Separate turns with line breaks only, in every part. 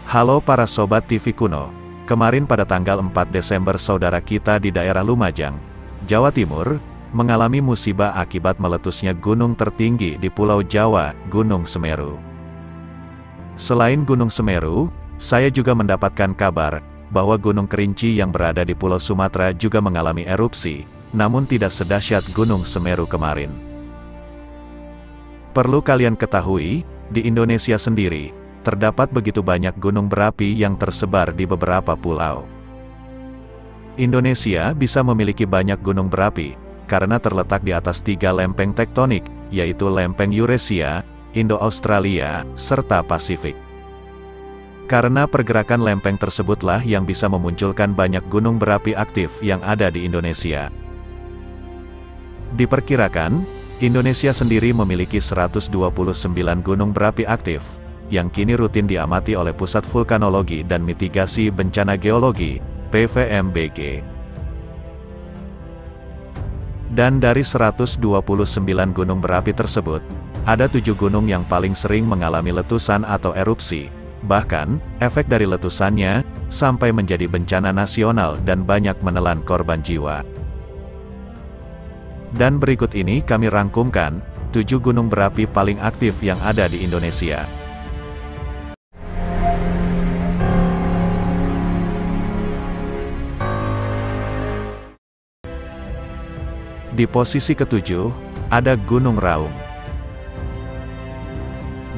Halo para Sobat TV Kuno. Kemarin pada tanggal 4 Desember saudara kita di daerah Lumajang, Jawa Timur, mengalami musibah akibat meletusnya gunung tertinggi di Pulau Jawa, Gunung Semeru. Selain Gunung Semeru, saya juga mendapatkan kabar bahwa Gunung Kerinci yang berada di Pulau Sumatera juga mengalami erupsi, namun tidak sedahsyat Gunung Semeru kemarin. Perlu kalian ketahui, di Indonesia sendiri, terdapat begitu banyak gunung berapi yang tersebar di beberapa pulau. Indonesia bisa memiliki banyak gunung berapi, karena terletak di atas 3 lempeng tektonik, yaitu lempeng Eurasia, Indo-Australia, serta Pasifik. Karena pergerakan lempeng tersebutlah yang bisa memunculkan banyak gunung berapi aktif yang ada di Indonesia. Diperkirakan, Indonesia sendiri memiliki 129 gunung berapi aktif, yang kini rutin diamati oleh Pusat Vulkanologi dan Mitigasi Bencana Geologi, PVMBG. Dan dari 129 gunung berapi tersebut, ada 7 gunung yang paling sering mengalami letusan atau erupsi, bahkan, efek dari letusannya, sampai menjadi bencana nasional dan banyak menelan korban jiwa. Dan berikut ini kami rangkumkan, 7 gunung berapi paling aktif yang ada di Indonesia. Di posisi ke-7, ada Gunung Raung.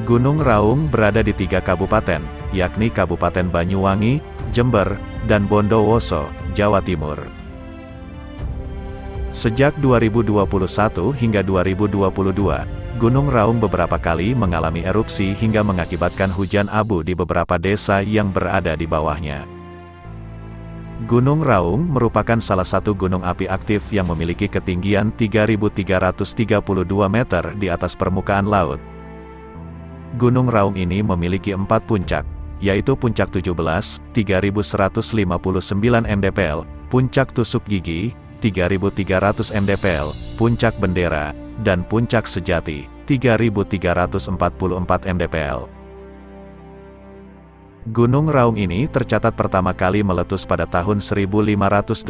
Gunung Raung berada di 3 kabupaten, yakni Kabupaten Banyuwangi, Jember, dan Bondowoso, Jawa Timur. Sejak 2021 hingga 2022, Gunung Raung beberapa kali mengalami erupsi hingga mengakibatkan hujan abu di beberapa desa yang berada di bawahnya. Gunung Raung merupakan salah satu gunung api aktif yang memiliki ketinggian 3.332 meter di atas permukaan laut. Gunung Raung ini memiliki 4 puncak, yaitu Puncak 17, 3.159 mdpl, Puncak Tusuk Gigi, 3.300 mdpl, Puncak Bendera, dan Puncak Sejati, 3.344 mdpl. Gunung Raung ini tercatat pertama kali meletus pada tahun 1586.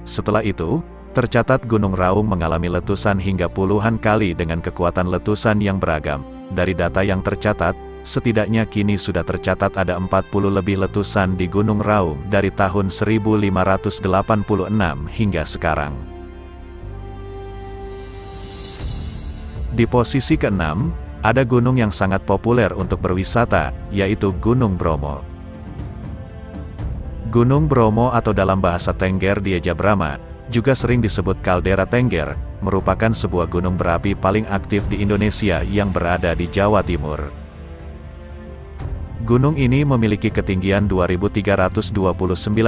Setelah itu, tercatat Gunung Raung mengalami letusan hingga puluhan kali dengan kekuatan letusan yang beragam. Dari data yang tercatat, setidaknya kini sudah tercatat ada 40 lebih letusan di Gunung Raung dari tahun 1586 hingga sekarang. Di posisi ke-6, ada gunung yang sangat populer untuk berwisata, yaitu Gunung Bromo. Gunung Bromo atau dalam bahasa Tengger Dieja Brahma, juga sering disebut Kaldera Tengger, merupakan sebuah gunung berapi paling aktif di Indonesia yang berada di Jawa Timur. Gunung ini memiliki ketinggian 2.329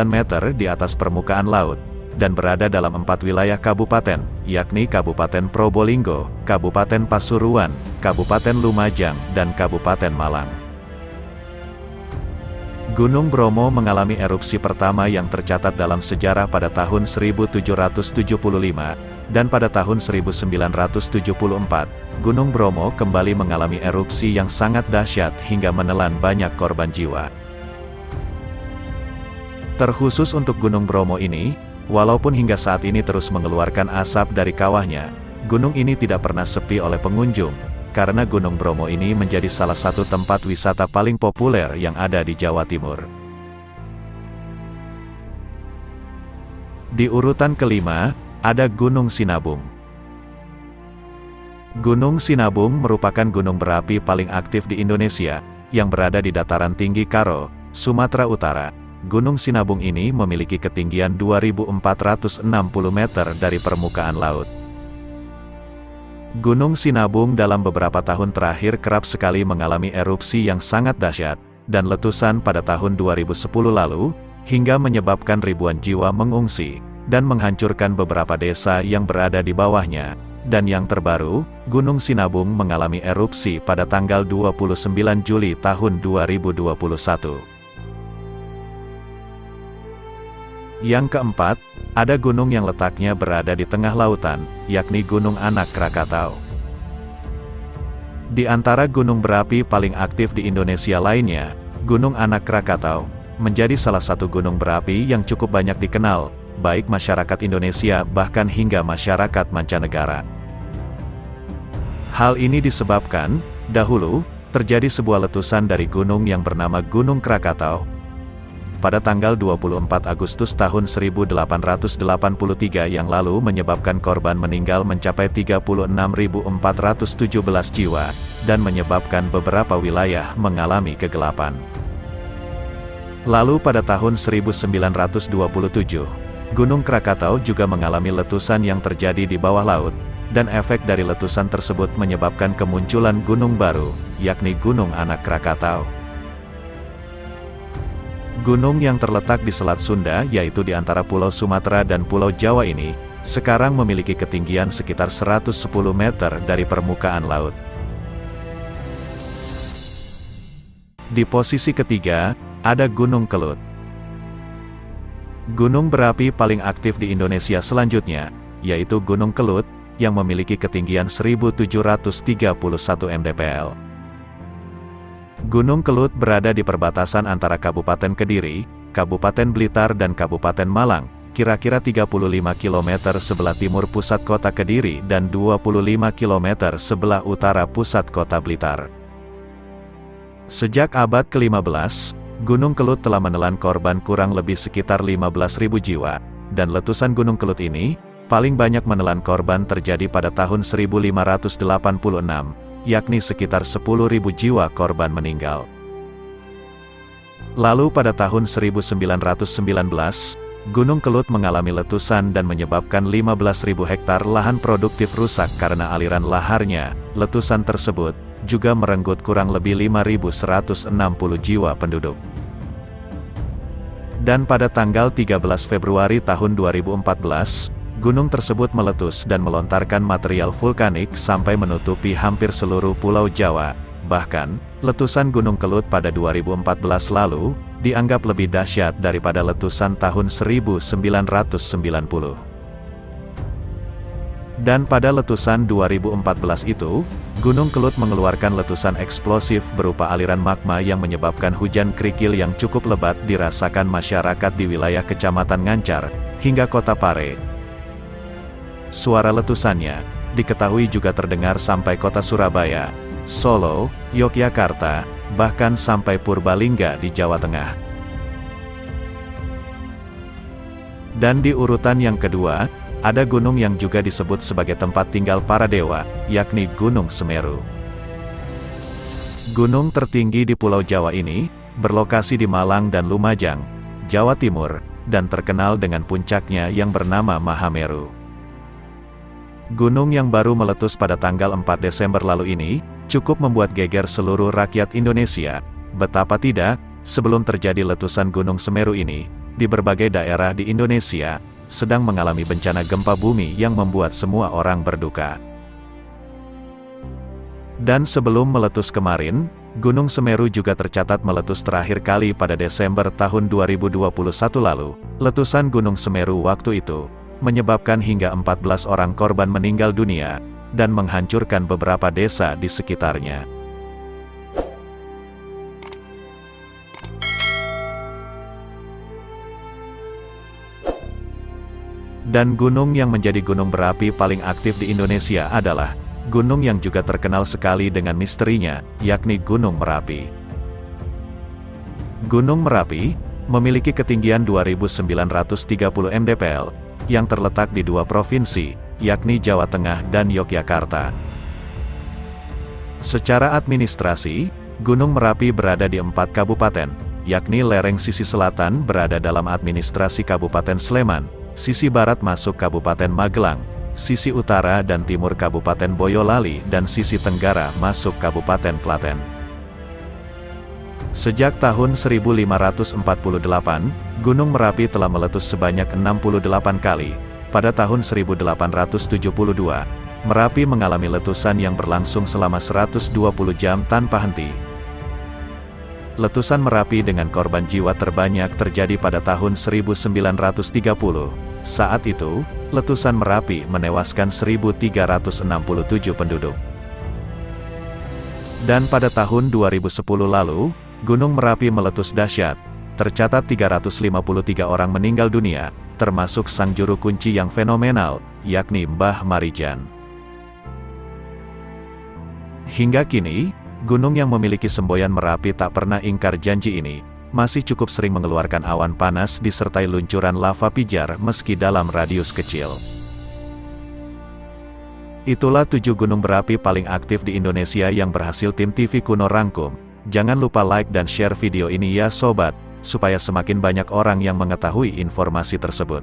meter di atas permukaan laut, dan berada dalam 4 wilayah kabupaten, yakni Kabupaten Probolinggo, Kabupaten Pasuruan, Kabupaten Lumajang, dan Kabupaten Malang. Gunung Bromo mengalami erupsi pertama yang tercatat dalam sejarah pada tahun 1775, dan pada tahun 1974, Gunung Bromo kembali mengalami erupsi yang sangat dahsyat hingga menelan banyak korban jiwa. Terkhusus untuk Gunung Bromo ini, walaupun hingga saat ini terus mengeluarkan asap dari kawahnya, gunung ini tidak pernah sepi oleh pengunjung, karena Gunung Bromo ini menjadi salah satu tempat wisata paling populer yang ada di Jawa Timur. Di urutan kelima, ada Gunung Sinabung. Gunung Sinabung merupakan gunung berapi paling aktif di Indonesia, yang berada di dataran tinggi Karo, Sumatera Utara. Gunung Sinabung ini memiliki ketinggian 2.460 meter dari permukaan laut. Gunung Sinabung dalam beberapa tahun terakhir kerap sekali mengalami erupsi yang sangat dahsyat, dan letusan pada tahun 2010 lalu, hingga menyebabkan ribuan jiwa mengungsi, dan menghancurkan beberapa desa yang berada di bawahnya. Dan yang terbaru, Gunung Sinabung mengalami erupsi pada tanggal 29 Juli tahun 2021. Yang keempat, ada gunung yang letaknya berada di tengah lautan, yakni Gunung Anak Krakatau. Di antara gunung berapi paling aktif di Indonesia lainnya, Gunung Anak Krakatau menjadi salah satu gunung berapi yang cukup banyak dikenal, baik masyarakat Indonesia bahkan hingga masyarakat mancanegara. Hal ini disebabkan, dahulu, terjadi sebuah letusan dari gunung yang bernama Gunung Krakatau. Pada tanggal 24 Agustus tahun 1883 yang lalu menyebabkan korban meninggal mencapai 36.417 jiwa, dan menyebabkan beberapa wilayah mengalami kegelapan. Lalu pada tahun 1927, Gunung Krakatau juga mengalami letusan yang terjadi di bawah laut, dan efek dari letusan tersebut menyebabkan kemunculan gunung baru, yakni Gunung Anak Krakatau. Gunung yang terletak di Selat Sunda, yaitu di antara Pulau Sumatera dan Pulau Jawa ini, sekarang memiliki ketinggian sekitar 110 meter dari permukaan laut. Di posisi ketiga, ada Gunung Kelut. Gunung berapi paling aktif di Indonesia selanjutnya, yaitu Gunung Kelut, yang memiliki ketinggian 1731 mdpl. Gunung Kelut berada di perbatasan antara Kabupaten Kediri, Kabupaten Blitar dan Kabupaten Malang, kira-kira 35 km sebelah timur pusat kota Kediri dan 25 km sebelah utara pusat kota Blitar. Sejak abad ke-15, Gunung Kelut telah menelan korban kurang lebih sekitar 15.000 jiwa, dan letusan Gunung Kelut ini, paling banyak menelan korban terjadi pada tahun 1586, yakni sekitar 10.000 jiwa korban meninggal. Lalu pada tahun 1919, Gunung Kelut mengalami letusan dan menyebabkan 15.000 hektar lahan produktif rusak karena aliran laharnya. Letusan tersebut juga merenggut kurang lebih 5.160 jiwa penduduk. Dan pada tanggal 13 Februari tahun 2014, gunung tersebut meletus dan melontarkan material vulkanik sampai menutupi hampir seluruh Pulau Jawa. Bahkan, letusan Gunung Kelut pada 2014 lalu, dianggap lebih dahsyat daripada letusan tahun 1990. Dan pada letusan 2014 itu, Gunung Kelut mengeluarkan letusan eksplosif berupa aliran magma yang menyebabkan hujan kerikil yang cukup lebat dirasakan masyarakat di wilayah Kecamatan Ngancar, hingga Kota Pare. Suara letusannya diketahui juga terdengar sampai kota Surabaya, Solo, Yogyakarta, bahkan sampai Purbalingga di Jawa Tengah. Dan di urutan yang kedua, ada gunung yang juga disebut sebagai tempat tinggal para dewa, yakni Gunung Semeru. Gunung tertinggi di Pulau Jawa ini, berlokasi di Malang dan Lumajang, Jawa Timur, dan terkenal dengan puncaknya yang bernama Mahameru. Gunung yang baru meletus pada tanggal 4 Desember lalu ini, cukup membuat geger seluruh rakyat Indonesia. Betapa tidak, sebelum terjadi letusan Gunung Semeru ini, di berbagai daerah di Indonesia, sedang mengalami bencana gempa bumi yang membuat semua orang berduka. Dan sebelum meletus kemarin, Gunung Semeru juga tercatat meletus terakhir kali pada Desember tahun 2021 lalu. Letusan Gunung Semeru waktu itu menyebabkan hingga 14 orang korban meninggal dunia, dan menghancurkan beberapa desa di sekitarnya. Dan gunung yang menjadi gunung berapi paling aktif di Indonesia adalah gunung yang juga terkenal sekali dengan misterinya, yakni Gunung Merapi. Gunung Merapi memiliki ketinggian 2.930 mdpl, yang terletak di dua provinsi, yakni Jawa Tengah dan Yogyakarta. Secara administrasi, Gunung Merapi berada di 4 kabupaten, yakni lereng sisi selatan berada dalam administrasi Kabupaten Sleman, sisi barat masuk Kabupaten Magelang, sisi utara dan timur Kabupaten Boyolali dan sisi tenggara masuk Kabupaten Klaten. Sejak tahun 1548, Gunung Merapi telah meletus sebanyak 68 kali. Pada tahun 1872, Merapi mengalami letusan yang berlangsung selama 120 jam tanpa henti. Letusan Merapi dengan korban jiwa terbanyak terjadi pada tahun 1930. Saat itu, letusan Merapi menewaskan 1.367 penduduk. Dan pada tahun 2010 lalu, Gunung Merapi meletus dahsyat. Tercatat 353 orang meninggal dunia, termasuk sang juru kunci yang fenomenal, yakni Mbah Marijan. Hingga kini, gunung yang memiliki semboyan Merapi tak pernah ingkar janji ini, masih cukup sering mengeluarkan awan panas disertai luncuran lava pijar meski dalam radius kecil. Itulah 7 gunung berapi paling aktif di Indonesia yang berhasil tim TV Kuno rangkum. Jangan lupa like dan share video ini ya sobat, supaya semakin banyak orang yang mengetahui informasi tersebut.